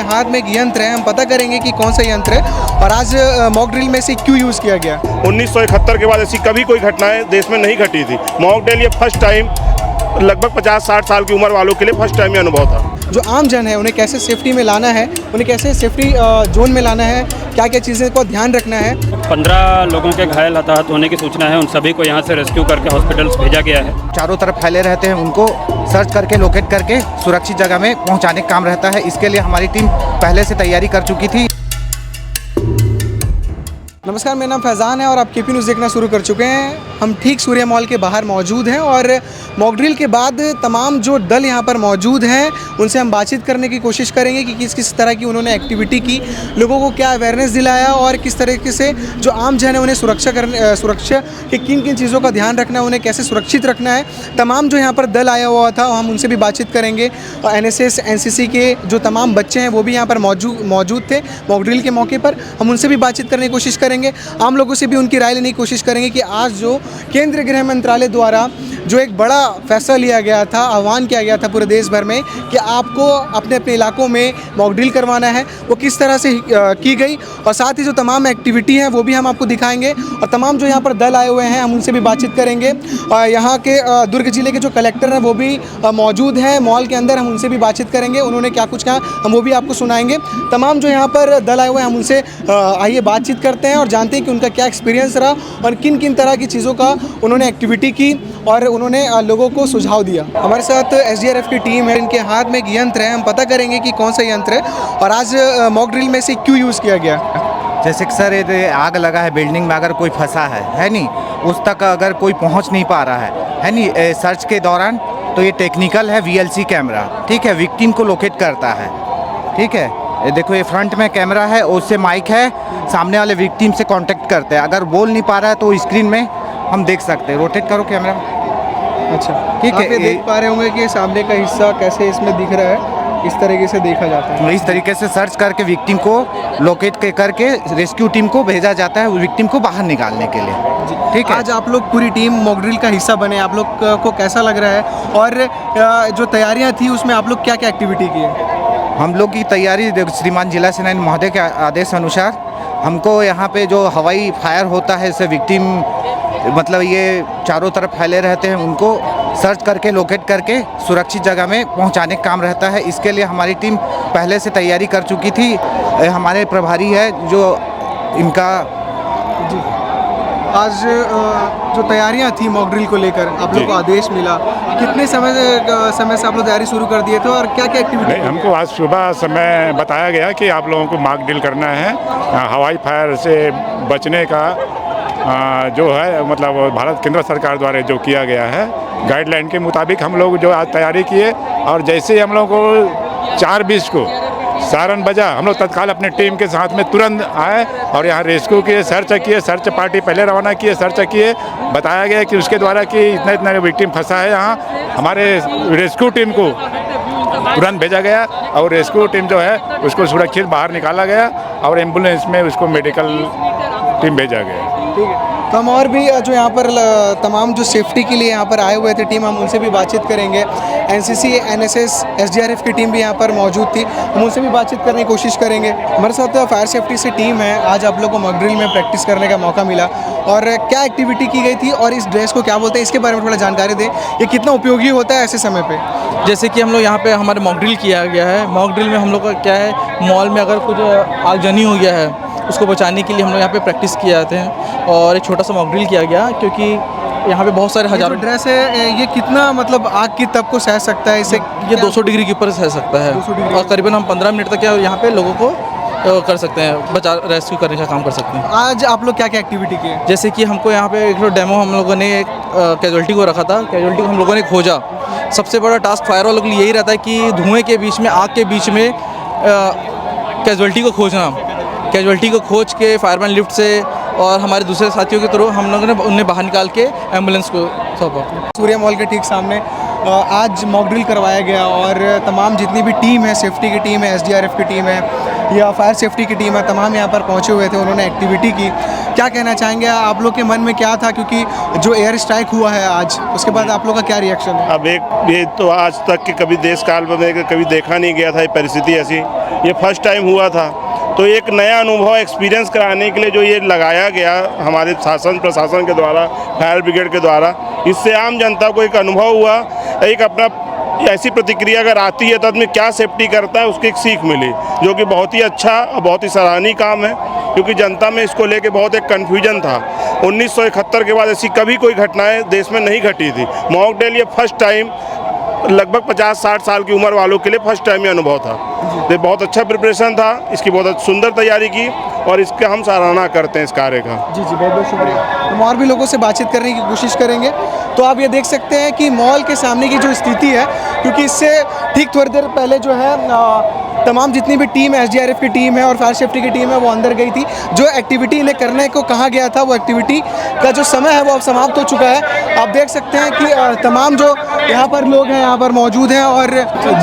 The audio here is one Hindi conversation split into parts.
हाथ में एक यंत्र है, हम पता करेंगे कि कौन सा यंत्र है और आज मॉक ड्रिल में से क्यों यूज़ किया गया। 1971 के बाद ऐसी कभी कोई घटनाएं देश में नहीं घटी थी। मॉक ड्रिल ये फर्स्ट टाइम लगभग 50-60 साल की उम्र वालों के लिए फर्स्ट टाइम ये अनुभव था। जो आम जन है उन्हें कैसे सेफ्टी में लाना है, उन्हें कैसे सेफ्टी जोन में लाना है, क्या क्या चीज़ें को ध्यान रखना है। 15 लोगों के घायल हताहत होने की सूचना है, उन सभी को यहाँ से रेस्क्यू करके हॉस्पिटल्स भेजा गया है। चारों तरफ फैले रहते हैं, उनको सर्च करके लोकेट करके सुरक्षित जगह में पहुँचाने का काम रहता है। इसके लिए हमारी टीम पहले से तैयारी कर चुकी थी। नमस्कार, मेरा नाम फैज़ान है और आप केपी न्यूज़ देखना शुरू कर चुके हैं। हम ठीक सूर्य मॉल के बाहर मौजूद हैं और मॉक ड्रिल के बाद तमाम जो दल यहाँ पर मौजूद हैं उनसे हम बातचीत करने की कोशिश करेंगे कि किस किस तरह की उन्होंने एक्टिविटी की, लोगों को क्या अवेयरनेस दिलाया और किस तरीके से जो आम जन है उन्हें सुरक्षा के किन किन चीज़ों का ध्यान रखना है, उन्हें कैसे सुरक्षित रखना है। तमाम जो यहाँ पर दल आया हुआ था हम उनसे भी बातचीत करेंगे। NSS NCC के जो तमाम बच्चे हैं वो भी यहाँ पर मौजूद थे मॉक ड्रिल के मौके पर। हम उनसे भी बातचीत करने की कोशिश करेंगे, आम लोगों से भी उनकी राय लेने की कोशिश करेंगे कि आज जो केंद्रीय गृह मंत्रालय द्वारा जो एक बड़ा फैसला लिया गया था, आह्वान किया गया था पूरे देश भर में कि आपको अपने अपने इलाकों में मॉक ड्रिल करवाना है, वो किस तरह से की गई और साथ ही जो तमाम एक्टिविटी हैं वो भी हम आपको दिखाएंगे और तमाम जो यहाँ पर दल आए हुए हैं हम उनसे भी बातचीत करेंगे। यहाँ के दुर्ग जिले के जो कलेक्टर हैं वो भी मौजूद हैं मॉल के अंदर, हम उनसे भी बातचीत करेंगे, उन्होंने क्या कुछ कहा हम वो भी आपको सुनाएंगे। तमाम जो यहाँ पर दल आए हुए हैं हम उनसे आइए बातचीत करते हैं और जानते हैं कि उनका क्या एक्सपीरियंस रहा और किन किन तरह की चीज़ों का उन्होंने एक्टिविटी की और उन्होंने लोगों को सुझाव दिया। हमारे साथ SDRF की टीम है, इनके हाथ में एक यंत्र है, हम पता करेंगे कि कौन सा यंत्र है और आज मॉक ड्रिल में से क्यों यूज़ किया गया। जैसे कि सर ये आग लगा है बिल्डिंग में, अगर कोई फंसा है नहीं, उस तक अगर कोई पहुंच नहीं पा रहा है नहीं, सर्च के दौरान तो ये टेक्निकल है VLC कैमरा, ठीक है, विक्टिम को लोकेट करता है, ठीक है। ये देखो ये फ्रंट में कैमरा है, उससे माइक है, सामने वाले विक्टिम से कांटेक्ट करते हैं, अगर बोल नहीं पा रहा है तो स्क्रीन में हम देख सकते हैं। रोटेट करो कैमरा। अच्छा, ठीक है। आप ये देख पा रहे होंगे कि सामने का हिस्सा कैसे इसमें दिख रहा है, इस तरीके से देखा जाता है। इस तरीके से सर्च करके विक्टिम को लोकेट करके रेस्क्यू टीम को भेजा जाता है विक्टिम को बाहर निकालने के लिए, ठीक है। आज आप लोग पूरी टीम मॉक ड्रिल का हिस्सा बने, आप लोग को कैसा लग रहा है और जो तैयारियां थी उसमें आप लोग क्या क्या एक्टिविटी की है। हम लोग की तैयारी श्रीमान जिला सेनानी महोदय के आदेश अनुसार हमको यहाँ पे जो हवाई फायर होता है इससे विक्टिम मतलब ये चारों तरफ फैले रहते हैं, उनको सर्च करके लोकेट करके सुरक्षित जगह में पहुँचाने का काम रहता है। इसके लिए हमारी टीम पहले से तैयारी कर चुकी थी। हमारे प्रभारी है जो इनका आज जो तैयारियां थी मॉक ड्रिल को लेकर आप लोग को आदेश मिला, कितने समय से आप लोग तैयारी शुरू कर दिए थे और क्या क्या एक्टिविटी। हमको आज सुबह समय बताया गया कि आप लोगों को मॉक ड्रिल करना है, हवाई फायर से बचने का जो है मतलब भारत केंद्र सरकार द्वारा जो किया गया है गाइडलाइन के मुताबिक हम लोग जो आज तैयारी किए और जैसे ही हम लोग को 4:20 को सायरन बजा, हम लोग तत्काल अपने टीम के साथ में तुरंत आए और यहाँ रेस्क्यू किए, सर्च पार्टी पहले रवाना किए, सर्च किए। बताया गया कि उसके द्वारा कि इतना विक्टिम फंसा है यहाँ, हमारे रेस्क्यू टीम को तुरंत भेजा गया और रेस्क्यू टीम जो है उसको सुरक्षित बाहर निकाला गया और एम्बुलेंस में उसको मेडिकल टीम भेजा गया। ठीक है, तो हम और भी जो यहाँ पर तमाम जो सेफ्टी के लिए यहाँ पर आए हुए थे टीम, हम उनसे भी बातचीत करेंगे। NCC NSS SDRF की टीम भी यहाँ पर मौजूद थी, हम उनसे भी बातचीत करने की कोशिश करेंगे। हमारे साथ फायर सेफ्टी से टीम है, आज आप लोग को मॉक ड्रिल में प्रैक्टिस करने का मौका मिला और क्या एक्टिविटी की गई थी और इस ड्रेस को क्या बोलते हैं इसके बारे में थोड़ा जानकारी दें, ये कितना उपयोगी होता है ऐसे समय पर। जैसे कि हम लोग यहाँ पे हमारे मॉक ड्रिल किया गया है। मॉक ड्रिल में हम लोग का क्या है, मॉल में अगर कुछ आगजनी हो गया है उसको बचाने के लिए हम लोग यहाँ पे प्रैक्टिस किए जाते हैं और एक छोटा सा मॉक ड्रिल किया गया क्योंकि यहाँ पे बहुत सारे हज़ारों ड्रेस है, ये कितना मतलब आग की तप को सह सकता है, इसे ये 200 डिग्री के ऊपर सह सकता है और करीबन हम 15 मिनट तक यहाँ पे लोगों को कर सकते हैं, रेस्क्यू करने का काम कर सकते हैं। आज आप लोग क्या क्या एक्टिविटी किए। जैसे कि हमको यहाँ पे एक डेमो हम लोगों ने एक कैजुअल्टी को रखा था, कैजुअल्टी को हम लोगों ने खोजा। सबसे बड़ा टास्क फायर वालों के लिए यही रहता है कि धुएँ के बीच में, आग के बीच में कैजुअल्टी को खोजना, कैजुअल्टी को खोज के फायरमैन लिफ्ट से और हमारे दूसरे साथियों के थ्रू हम लोगों ने उन्हें बाहर निकाल के एम्बुलेंस को सौंपा। सूर्य मॉल के ठीक सामने आज मॉक ड्रिल करवाया गया और तमाम जितनी भी टीम है, सेफ्टी की टीम है, SDRF की टीम है या फायर सेफ्टी की टीम है, तमाम यहाँ पर पहुँचे हुए थे, उन्होंने एक्टिविटी की। क्या कहना चाहेंगे, आप लोग के मन में क्या था, क्योंकि जो एयर स्ट्राइक हुआ है आज, उसके बाद आप लोग का क्या रिएक्शन है? अब ये तो आज तक के कभी देश काल में कभी देखा नहीं गया था ये परिस्थिति ऐसी, ये फर्स्ट टाइम हुआ था। तो एक नया अनुभव एक्सपीरियंस कराने के लिए जो ये लगाया गया हमारे शासन प्रशासन के द्वारा, फायर ब्रिगेड के द्वारा, इससे आम जनता को एक अनुभव हुआ, एक अपना ऐसी प्रतिक्रिया अगर आती है तो आदमी क्या सेफ्टी करता है उसकी एक सीख मिली, जो कि बहुत ही अच्छा और बहुत ही सराहनीय काम है। क्योंकि जनता में इसको लेके बहुत एक कन्फ्यूजन था। 1971 के बाद ऐसी कभी कोई घटनाएं देश में नहीं घटी थी। मॉक ड्रिल ये फर्स्ट टाइम लगभग 50-60 साल की उम्र वालों के लिए फर्स्ट टाइम ये अनुभव था। ये बहुत अच्छा प्रिपरेशन था, इसकी बहुत सुंदर तैयारी की और इसके हम सराहना करते हैं इस कार्य का। जी जी, बहुत बहुत शुक्रिया। हम और भी लोगों से बातचीत करने की कोशिश करेंगे। तो आप ये देख सकते हैं कि मॉल के सामने की जो स्थिति है, क्योंकि इससे ठीक थोड़ी देर पहले जो है तमाम जितनी भी टीम है, SDRF की टीम है और फायर सेफ्टी की टीम है, वो अंदर गई थी। जो एक्टिविटी इन्हें करने को कहा गया था, वो एक्टिविटी का जो समय है वो अब समाप्त हो चुका है। आप देख सकते हैं कि तमाम जो यहाँ पर लोग हैं यहाँ पर मौजूद हैं और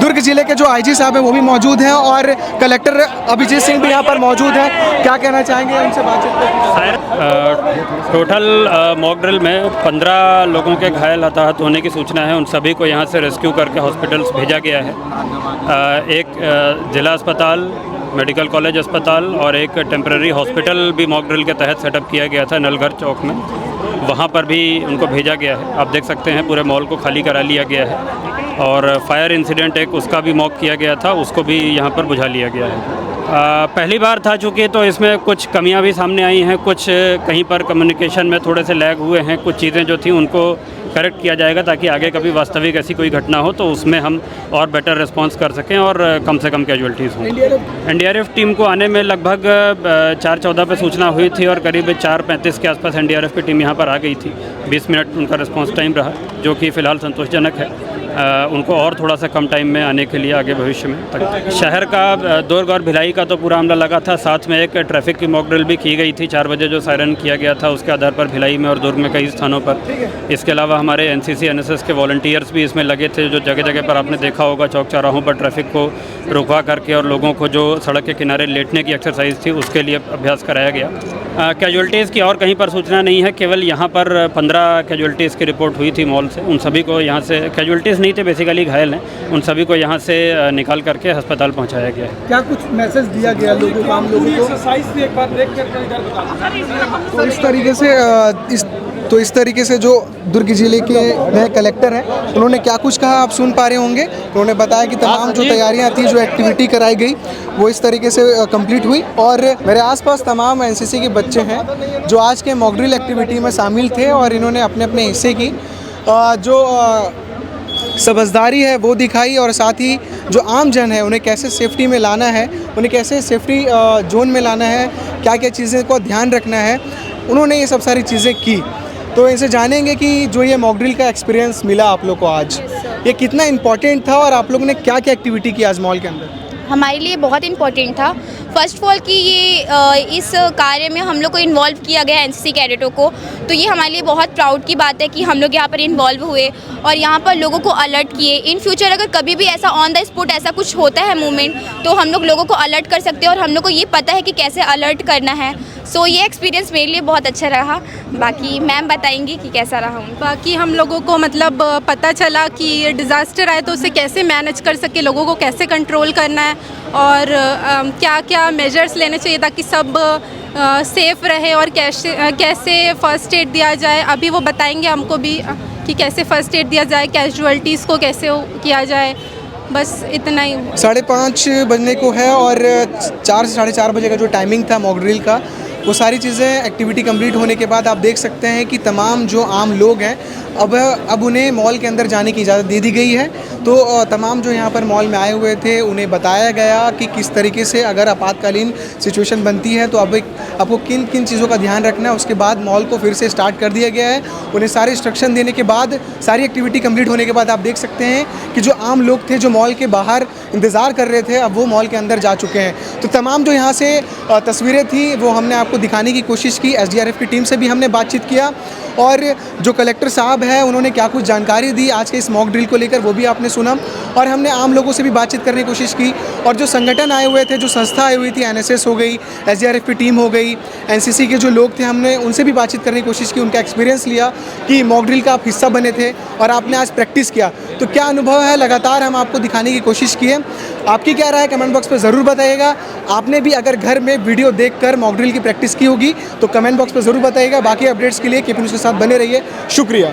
दुर्ग जिले के जो IG साहब हैं वो भी मौजूद हैं और कलेक्टर अभिजीत सिंह भी यहाँ पर मौजूद हैं। क्या कहना चाहेंगे, उनसे बातचीत करके? टोटल मॉक ड्रिल में 15 लोगों के घायल हताहत होने की सूचना है। उन सभी को यहाँ से रेस्क्यू करके हॉस्पिटल्स भेजा गया है। एक जिला अस्पताल, मेडिकल कॉलेज अस्पताल और एक टेम्पररी हॉस्पिटल भी मॉक ड्रिल के तहत सेटअप किया गया था नलघर चौक में, वहाँ पर भी उनको भेजा गया है। आप देख सकते हैं पूरे मॉल को खाली करा लिया गया है और फायर इंसिडेंट एक उसका भी मॉक किया गया था, उसको भी यहाँ पर बुझा लिया गया है। पहली बार था चूँकि, तो इसमें कुछ कमियां भी सामने आई हैं, कुछ कहीं पर कम्युनिकेशन में थोड़े से लैग हुए हैं, कुछ चीज़ें जो थी उनको करेक्ट किया जाएगा ताकि आगे कभी वास्तविक ऐसी कोई घटना हो तो उसमें हम और बेटर रिस्पांस कर सकें और कम से कम कैजुअल्टीज़ हों। NDRF टीम को आने में लगभग 4:14 पे सूचना हुई थी और करीब 4:35 के आसपास NDRF की टीम यहाँ पर आ गई थी। 20 मिनट उनका रिस्पांस टाइम रहा, जो कि फ़िलहाल संतोषजनक है। उनको और थोड़ा सा कम टाइम में आने के लिए आगे भविष्य में तक। शहर का दुर्ग और भिलाई का तो पूरा हमला लगा था, साथ में एक ट्रैफिक की मॉक ड्रिल भी की गई थी। 4 बजे जो सायरन किया गया था उसके आधार पर भिलाई में और दुर्ग में कई स्थानों पर। इसके अलावा हमारे NCC NSS के वॉलंटियर्स भी इसमें लगे थे, जो जगह जगह पर आपने देखा होगा चौक चौराहों पर ट्रैफिक को रुकवा करके और लोगों को जो सड़क के किनारे लेटने की एक्सरसाइज थी उसके लिए अभ्यास कराया गया। कैजुअल्टीज़ की और कहीं पर सूचना नहीं है, केवल यहाँ पर 15 कैजुअल्टीज़ की रिपोर्ट हुई थी मॉल से। उन सभी को यहाँ से, कैजुअल्टीज़ नहीं थे बेसिकली घायल हैं, उन सभी को यहाँ से निकाल करके अस्पताल पहुँचाया गया है। क्या कुछ मैसेज दिया गया लोगों को, आम लोगों को? एक बार देख कर तो इस तरीके से जो दुर्ग जिले के नए कलेक्टर हैं उन्होंने क्या कुछ कहा आप सुन पा रहे होंगे। उन्होंने बताया कि तमाम जो तैयारियां थी, जो एक्टिविटी कराई गई वो इस तरीके से कंप्लीट हुई और मेरे आसपास तमाम NCC के बच्चे हैं जो आज के मॉक ड्रिल एक्टिविटी में शामिल थे और इन्होंने अपने अपने हिस्से की जो समझदारी है वो दिखाई और साथ ही जो आम जन है उन्हें कैसे सेफ्टी में लाना है, उन्हें कैसे सेफ्टी जोन में लाना है, क्या क्या चीज़ें को ध्यान रखना है, उन्होंने ये सब सारी चीज़ें की। तो इनसे जानेंगे कि जो ये मॉक ड्रिल का एक्सपीरियंस मिला आप लोग को आज, ये कितना इम्पोर्टेंट था और आप लोगों ने क्या क्या एक्टिविटी की आज मॉल के अंदर? हमारे लिए बहुत इम्पोर्टेंट था। फर्स्ट ऑफ ऑल कि ये इस कार्य में हम लोग को इन्वॉल्व किया गया NCC कैडेटों को, तो ये हमारे लिए बहुत प्राउड की बात है कि हम लोग यहाँ पर इन्वॉल्व हुए और यहाँ पर लोगों को अलर्ट किए। इन फ्यूचर अगर कभी भी ऐसा ऑन द स्पॉट ऐसा कुछ होता है मूवमेंट, तो हम लोग लोगों को अलर्ट कर सकते हैं और हम लोग को ये पता है कि कैसे अलर्ट करना है। सो ये एक्सपीरियंस मेरे लिए बहुत अच्छा रहा। बाकी मैम बताएंगी कि कैसा रहा उनका। बाकी हम लोगों को मतलब पता चला कि डिज़ास्टर आए तो उसे कैसे मैनेज कर सके, लोगों को कैसे कंट्रोल करना है और क्या क्या मेजर्स लेने चाहिए ताकि सब सेफ़ रहे और कैसे फ़र्स्ट एड दिया जाए। अभी वो बताएंगे हमको भी कि कैसे फ़र्स्ट एड दिया जाए, कैजुअल्टीज़ को कैसे किया जाए। बस इतना ही। 5:30 बजने को है और 4 से 4:30 बजे का जो टाइमिंग था मॉक ड्रिल का, वो सारी चीज़ें एक्टिविटी कंप्लीट होने के बाद आप देख सकते हैं कि तमाम जो आम लोग हैं अब उन्हें मॉल के अंदर जाने की इजाज़त दे दी गई है। तो तमाम जो यहाँ पर मॉल में आए हुए थे उन्हें बताया गया कि किस तरीके से अगर आपातकालीन सिचुएशन बनती है तो अब आपको किन किन चीज़ों का ध्यान रखना है। उसके बाद मॉल को फिर से स्टार्ट कर दिया गया है। उन्हें सारे इंस्ट्रक्शन देने के बाद, सारी एक्टिविटी कंप्लीट होने के बाद आप देख सकते हैं कि जो आम लोग थे जो मॉल के बाहर इंतज़ार कर रहे थे, अब वो मॉल के अंदर जा चुके हैं। तो तमाम जो यहाँ से तस्वीरें थी वो हमने आपको दिखाने की कोशिश की। SDRF की टीम से भी हमने बातचीत किया और जो कलेक्टर साहब हैं उन्होंने क्या कुछ जानकारी दी आज के इस मॉक ड्रिल को लेकर, वो भी आपने सुना। और हमने आम लोगों से भी बातचीत करने की कोशिश की, और जो संगठन आए हुए थे, जो संस्था आई हुई थी, NSS हो गई, SDRF की टीम हो गई, NCC के जो लोग थे, हमने उनसे भी बातचीत करने की कोशिश की, उनका एक्सपीरियंस लिया कि मॉक ड्रिल का आप हिस्सा बने थे और आपने आज प्रैक्टिस किया, तो क्या अनुभव है, लगातार हम आपको दिखाने की कोशिश की है। आपकी क्या राय है कमेंट बॉक्स में ज़रूर बताइएगा। आपने भी अगर घर में वीडियो देखकर मॉक ड्रिल की प्रैक्टिस की होगी तो कमेंट बॉक्स में ज़रूर बताइएगा। बाकी अपडेट्स के लिए KP न्यूज़ के साथ बने रहिए। शुक्रिया।